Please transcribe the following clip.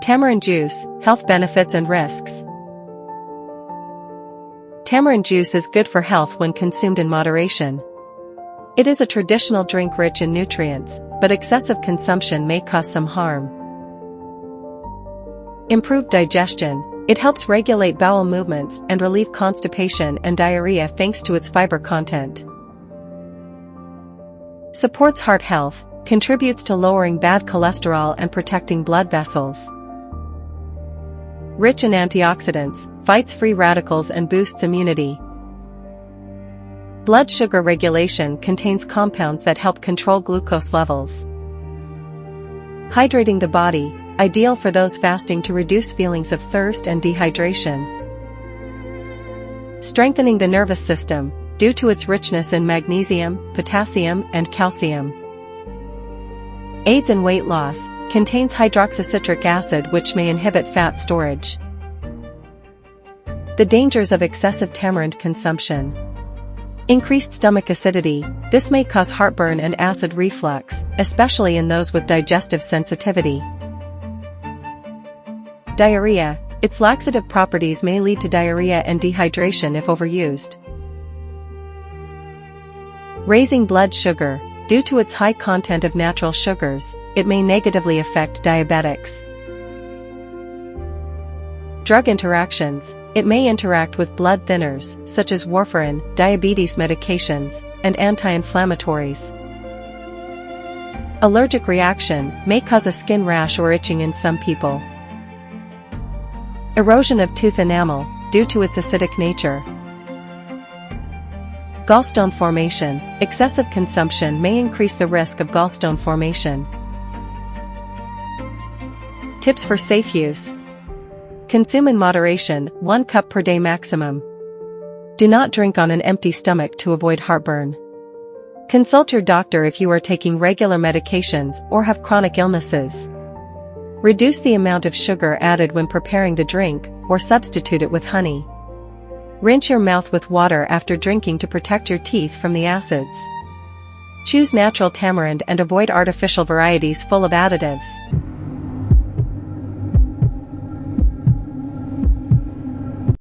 Tamarind juice, health benefits and risks. Tamarind juice is good for health when consumed in moderation. It is a traditional drink rich in nutrients, but excessive consumption may cause some harm. Improved digestion. It helps regulate bowel movements and relieve constipation and diarrhea thanks to its fiber content. Supports heart health, contributes to lowering bad cholesterol and protecting blood vessels. Rich in antioxidants, fights free radicals and boosts immunity. Blood sugar regulation contains compounds that help control glucose levels. Hydrating the body, ideal for those fasting to reduce feelings of thirst and dehydration. Strengthening the nervous system, due to its richness in magnesium, potassium, and calcium. Aids in weight loss, contains hydroxycitric acid which may inhibit fat storage. The dangers of excessive tamarind consumption. Increased stomach acidity, this may cause heartburn and acid reflux, especially in those with digestive sensitivity. Diarrhea, its laxative properties may lead to diarrhea and dehydration if overused. Raising blood sugar, due to its high content of natural sugars, it may negatively affect diabetics. Drug interactions, it may interact with blood thinners, such as warfarin, diabetes medications, and anti-inflammatories. Allergic reaction, may cause a skin rash or itching in some people. Erosion of tooth enamel, due to its acidic nature. Gallstone formation, excessive consumption may increase the risk of gallstone formation. Tips for safe use. Consume in moderation, 1 cup per day maximum. Do not drink on an empty stomach to avoid heartburn. Consult your doctor if you are taking regular medications or have chronic illnesses. Reduce the amount of sugar added when preparing the drink, or substitute it with honey. Rinse your mouth with water after drinking to protect your teeth from the acids. Choose natural tamarind and avoid artificial varieties full of additives.